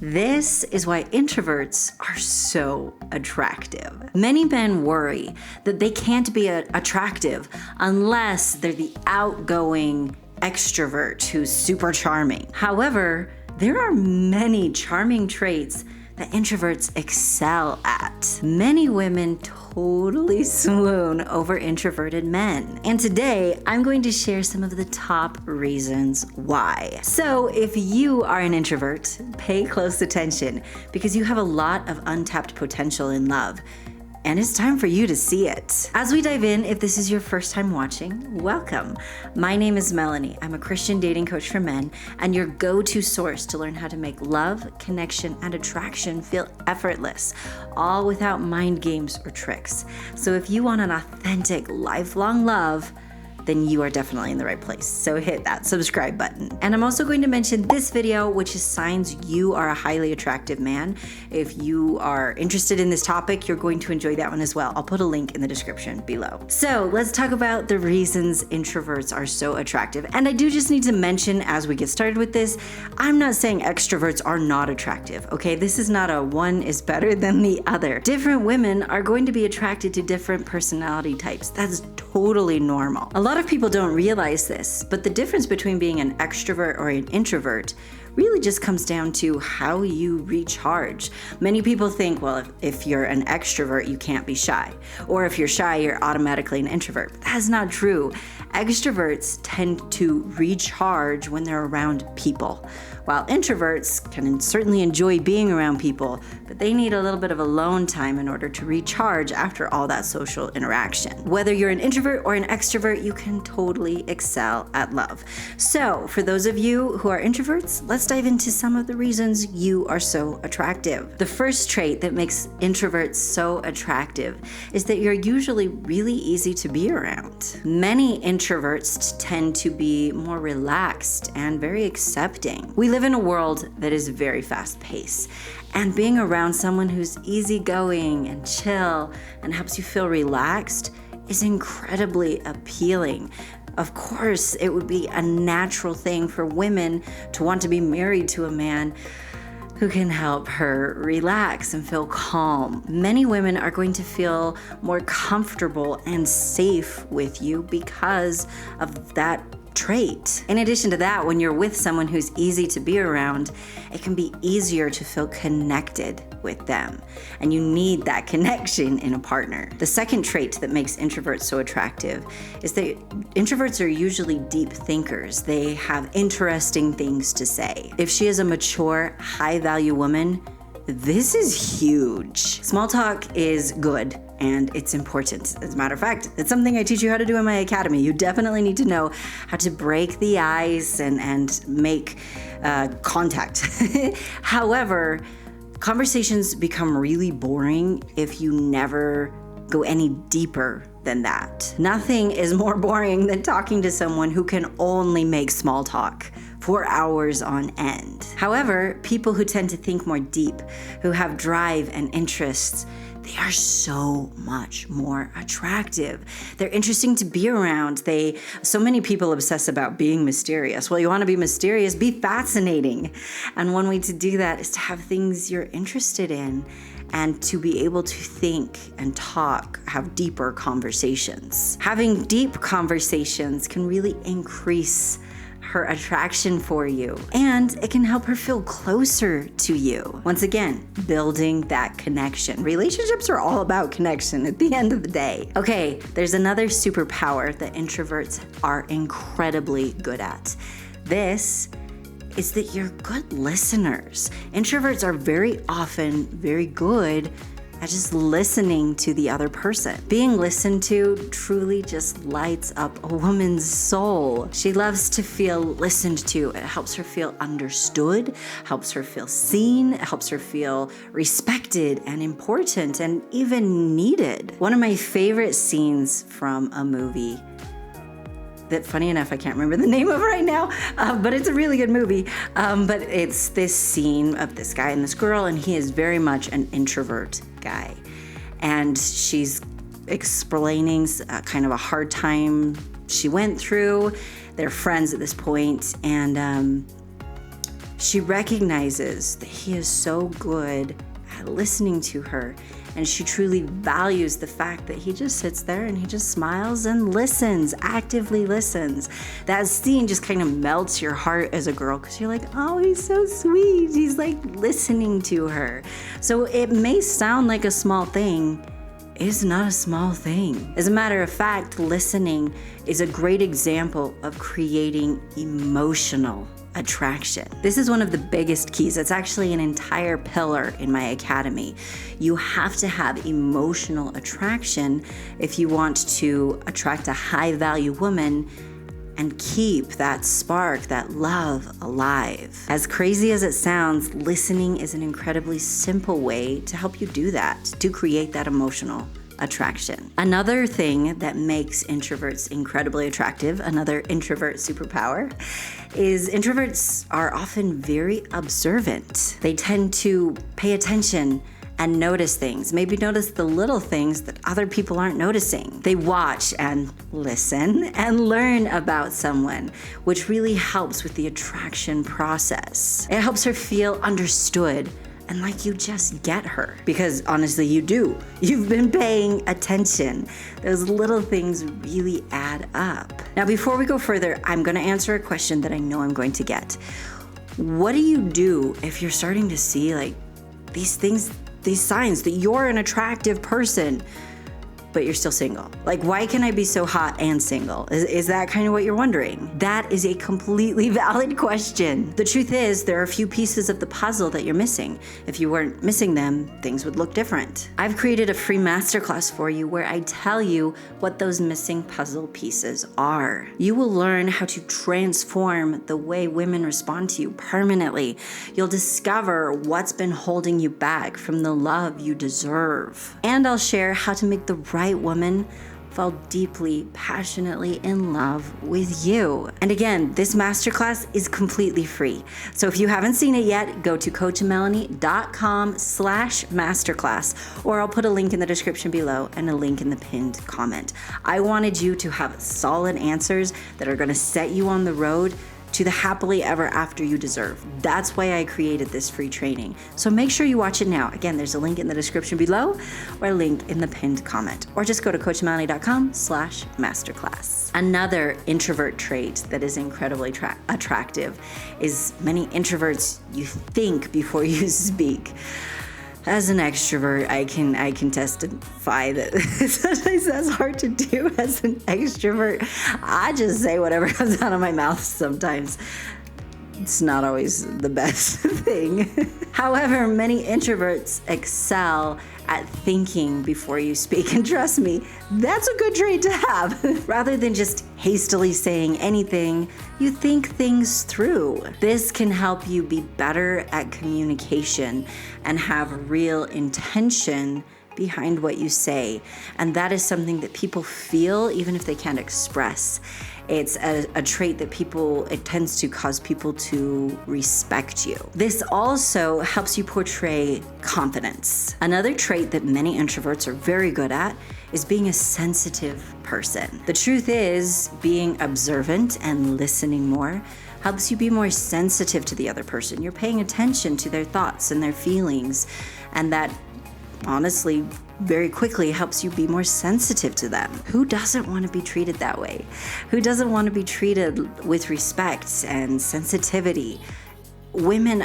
This is why introverts are so attractive. Many men worry that they can't be attractive unless they're the outgoing extrovert who's super charming. However, there are many charming traits that introverts excel at. Many women totally swoon over introverted men. And today, I'm going to share some of the top reasons why. So if you are an introvert, pay close attention because you have a lot of untapped potential in love. And it's time for you to see it. As we dive in, if this is your first time watching, welcome. My name is Melannie. I'm a Christian dating coach for men and your go-to source to learn how to make love, connection, and attraction feel effortless, all without mind games or tricks. So if you want an authentic, lifelong love, then you are definitely in the right place. So hit that subscribe button. And I'm also going to mention this video, which is signs you are a highly attractive man. If you are interested in this topic, you're going to enjoy that one as well. I'll put a link in the description below. So let's talk about the reasons introverts are so attractive. And I do just need to mention as we get started with this, I'm not saying extroverts are not attractive, okay? This is not a one is better than the other. Different women are going to be attracted to different personality types. That's totally normal. A lot of people don't realize this, but the difference between being an extrovert or an introvert really just comes down to how you recharge. Many people think, well, if you're an extrovert, you can't be shy. Or if you're shy, you're automatically an introvert. But that's not true. Extroverts tend to recharge when they're around people, while introverts can certainly enjoy being around people, but they need a little bit of alone time in order to recharge after all that social interaction. Whether you're an introvert or an extrovert, you can totally excel at love. So for those of you who are introverts, let's dive into some of the reasons you are so attractive. The first trait that makes introverts so attractive is that you're usually really easy to be around. Many introverts tend to be more relaxed and very accepting. We live in a world that is very fast-paced, and being around someone who's easygoing and chill and helps you feel relaxed is incredibly appealing. Of course, it would be a natural thing for women to want to be married to a man who can help her relax and feel calm. Many women are going to feel more comfortable and safe with you because of that trait. In addition to that, when you're with someone who's easy to be around, it can be easier to feel connected with them. And you need that connection in a partner. The second trait that makes introverts so attractive is that introverts are usually deep thinkers. They have interesting things to say. If she is a mature, high-value woman, this is huge. Small talk is good and it's important. As a matter of fact, it's something I teach you how to do in my academy. You definitely need to know how to break the ice and make contact. However, conversations become really boring if you never go any deeper than that. Nothing is more boring than talking to someone who can only make small talk for hours on end. However, people who tend to think more deep, who have drive and interests, they are so much more attractive. They're interesting to be around. So many people obsess about being mysterious. Well, you want to be mysterious, be fascinating. And one way to do that is to have things you're interested in and to be able to think and talk, have deeper conversations. Having deep conversations can really increase her attraction for you, and it can help her feel closer to you. Once again, building that connection. Relationships are all about connection at the end of the day. Okay, there's another superpower that introverts are incredibly good at. This is that you're good listeners. Introverts are very often very good at just listening to the other person. Being listened to truly just lights up a woman's soul. She loves to feel listened to. It helps her feel understood, helps her feel seen, it helps her feel respected and important and even needed. One of my favorite scenes from a movie that, funny enough, I can't remember the name of right now, but it's a really good movie. But it's this scene of this guy and this girl, and he is very much an introvert guy. And she's explaining kind of a hard time she went through. They're friends at this point, and She recognizes that he is so good at listening to her, and she truly values the fact that he just sits there and he just smiles and listens, actively listens. That scene just kind of melts your heart as a girl because you're like, oh, he's so sweet. He's like listening to her. So it may sound like a small thing. It's not a small thing. As a matter of fact, listening is a great example of creating emotional attraction. This is one of the biggest keys. It's actually an entire pillar in my academy. You have to have emotional attraction if you want to attract a high-value woman and keep that spark, that love alive. As crazy as it sounds, listening is an incredibly simple way to help you do that, to create that emotional attraction. Another thing that makes introverts incredibly attractive, another introvert superpower, is introverts are often very observant. They tend to pay attention and notice things, maybe notice the little things that other people aren't noticing. They watch and listen and learn about someone, which really helps with the attraction process. It helps her feel understood and like you just get her. Because honestly, you do. You've been paying attention. Those little things really add up. Now, before we go further, I'm gonna answer a question that I know I'm going to get. What do you do if you're starting to see like these things, these signs that you're an attractive person, but you're still single? Like, why can I be so hot and single? Is that kind of what you're wondering? That is a completely valid question. The truth is, there are a few pieces of the puzzle that you're missing. If you weren't missing them, things would look different. I've created a free masterclass for you where I tell you what those missing puzzle pieces are. You will learn how to transform the way women respond to you permanently. You'll discover what's been holding you back from the love you deserve. And I'll share how to make the right woman fall deeply, passionately in love with you. And again, this masterclass is completely free. So if you haven't seen it yet, go to coachmelannie.com/masterclass, or I'll put a link in the description below and a link in the pinned comment. I wanted you to have solid answers that are gonna set you on the road to the happily ever after you deserve. That's why I created this free training. So make sure you watch it now. Again, there's a link in the description below or a link in the pinned comment, or just go to coachmelannie.com/masterclass. Another introvert trait that is incredibly attractive is many introverts, you think before you speak. As an extrovert, I can testify that sometimes that's hard to do as an extrovert. I just say whatever comes out of my mouth sometimes. It's not always the best thing. However, many introverts excel at thinking before you speak, and trust me, that's a good trait to have. Rather than just hastily saying anything, you think things through. This can help you be better at communication and have real intention behind what you say. And that is something that people feel even if they can't express. It's a trait that it tends to cause people to respect you. This also helps you portray confidence. Another trait that many introverts are very good at is being a sensitive person. The truth is, being observant and listening more helps you be more sensitive to the other person. You're paying attention to their thoughts and their feelings, and that honestly very quickly helps you be more sensitive to them. Who doesn't want to be treated that way? Who doesn't want to be treated with respect and sensitivity? Women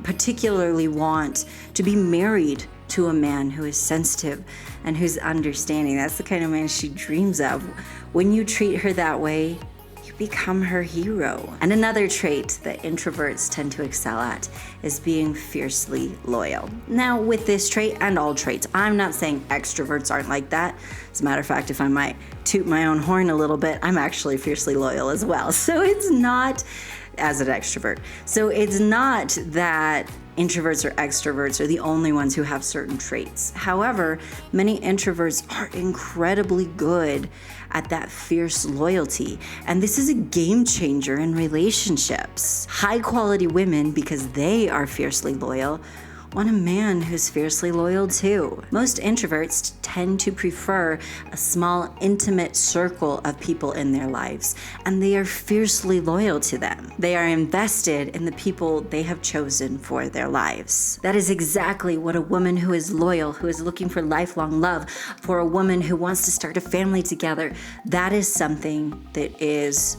particularly want to be married to a man who is sensitive and who's understanding. That's the kind of man she dreams of. When you treat her that way, you become her hero. And another trait that introverts tend to excel at is being fiercely loyal. Now, with this trait and all traits, I'm not saying extroverts aren't like that. As a matter of fact, if I might toot my own horn a little bit, I'm actually fiercely loyal as well. So it's not, as an extrovert, so it's not that introverts or extroverts are the only ones who have certain traits. However, many introverts are incredibly good at that fierce loyalty. And this is a game changer in relationships. High quality women, because they are fiercely loyal, want a man who's fiercely loyal too. Most introverts tend to prefer a small, intimate circle of people in their lives, and they are fiercely loyal to them. They are invested in the people they have chosen for their lives. That is exactly what a woman who is loyal, who is looking for lifelong love, for a woman who wants to start a family together, that is something that is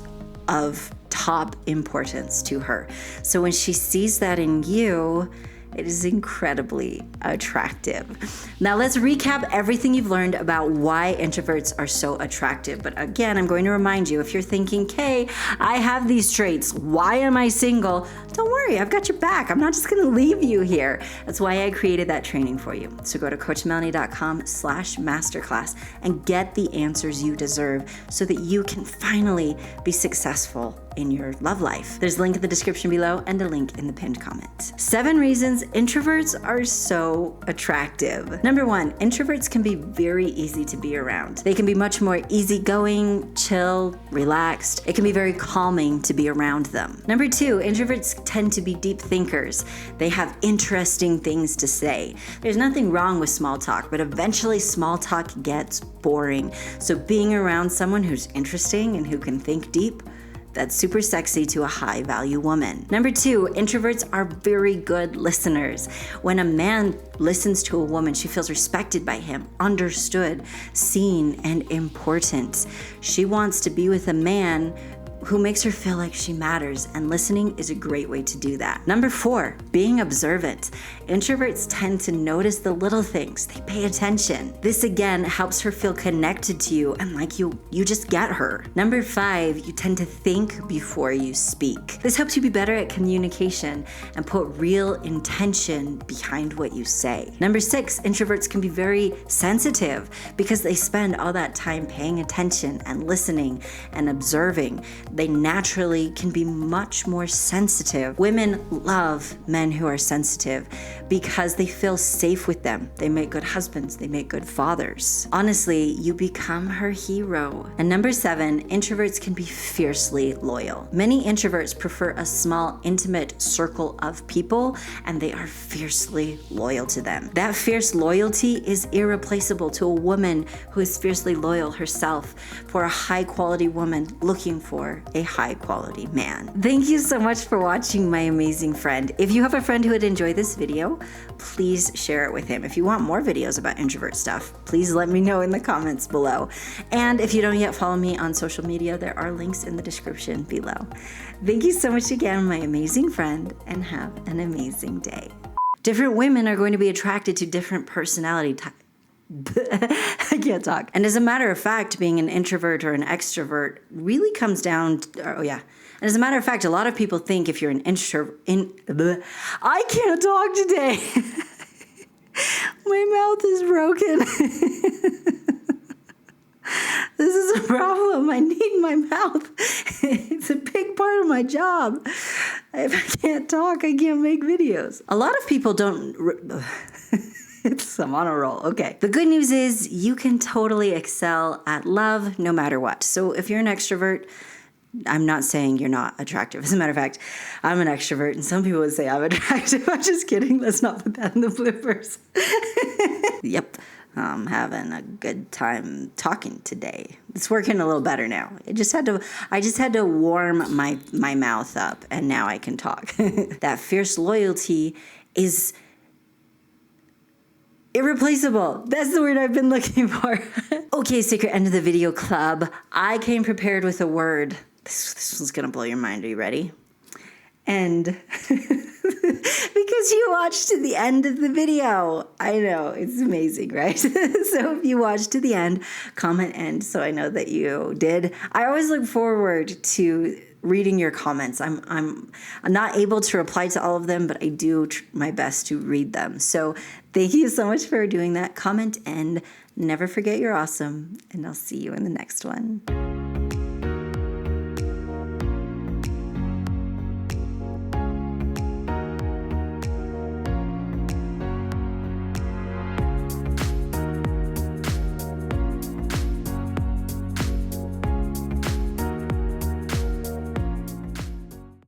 of top importance to her. So when she sees that in you, it is incredibly attractive. Now let's recap everything you've learned about why introverts are so attractive. But again, I'm going to remind you, if you're thinking, Kay, I have these traits, why am I single? Don't worry, I've got your back. I'm not just gonna leave you here. That's why I created that training for you. So go to coachmelannie.com/masterclass and get the answers you deserve so that you can finally be successful in your love life. There's a link in the description below and a link in the pinned comment. 7 reasons introverts are so attractive. Number 1, introverts can be very easy to be around. They can be much more easygoing, chill, relaxed. It can be very calming to be around them. Number 2, introverts tend to be deep thinkers. They have interesting things to say. There's nothing wrong with small talk, but eventually small talk gets boring. So being around someone who's interesting and who can think deep, that's super sexy to a high value woman. Number 2, introverts are very good listeners. When a man listens to a woman, she feels respected by him, understood, seen, and important. She wants to be with a man who makes her feel like she matters, and listening is a great way to do that. Number 4, being observant. Introverts tend to notice the little things. They pay attention. This again helps her feel connected to you and like you just get her. Number 5, you tend to think before you speak. This helps you be better at communication and put real intention behind what you say. Number 6, introverts can be very sensitive because they spend all that time paying attention and listening and observing. They naturally can be much more sensitive. Women love men who are sensitive because they feel safe with them. They make good husbands. They make good fathers. Honestly, you become her hero. And number 7, introverts can be fiercely loyal. Many introverts prefer a small, intimate circle of people, and they are fiercely loyal to them. That fierce loyalty is irreplaceable to a woman who is fiercely loyal herself, for a high-quality woman looking for a high-quality man. Thank you so much for watching, my amazing friend. If you have a friend who would enjoy this video, please share it with him. If you want more videos about introvert stuff, please let me know in the comments below. And if you don't yet follow me on social media, there are links in the description below. Thank you so much again, my amazing friend, and have an amazing day. Different women are going to be attracted to different personality types. I can't talk. And as a matter of fact, being an introvert or an extrovert really comes down to, And as a matter of fact, a lot of people think if you're an introvert, I can't talk today. My mouth is broken. This is a problem. I need my mouth. It's a big part of my job. If I can't talk, I can't make videos. A lot of people don't... I'm on a roll. Okay. The good news is you can totally excel at love no matter what. So if you're an extrovert, I'm not saying you're not attractive. As a matter of fact, I'm an extrovert, and some people would say I'm attractive. I'm just kidding. Let's not put that in the bloopers. Yep. I'm having a good time talking today. It's working a little better now. I just had to warm my mouth up, and now I can talk. That fierce loyalty is irreplaceable. That's the word I've been looking for. Okay, Secret End of the Video Club. I came prepared with a word. This one's gonna blow your mind. Are you ready? And because you watched to the end of the video. I know, it's amazing, right? So if you watched to the end, comment end so I know that you did. I always look forward to reading your comments. I'm not able to reply to all of them, but I do my best to read them. So thank you so much for doing that. Comment and never forget you're awesome. And I'll see you in the next one.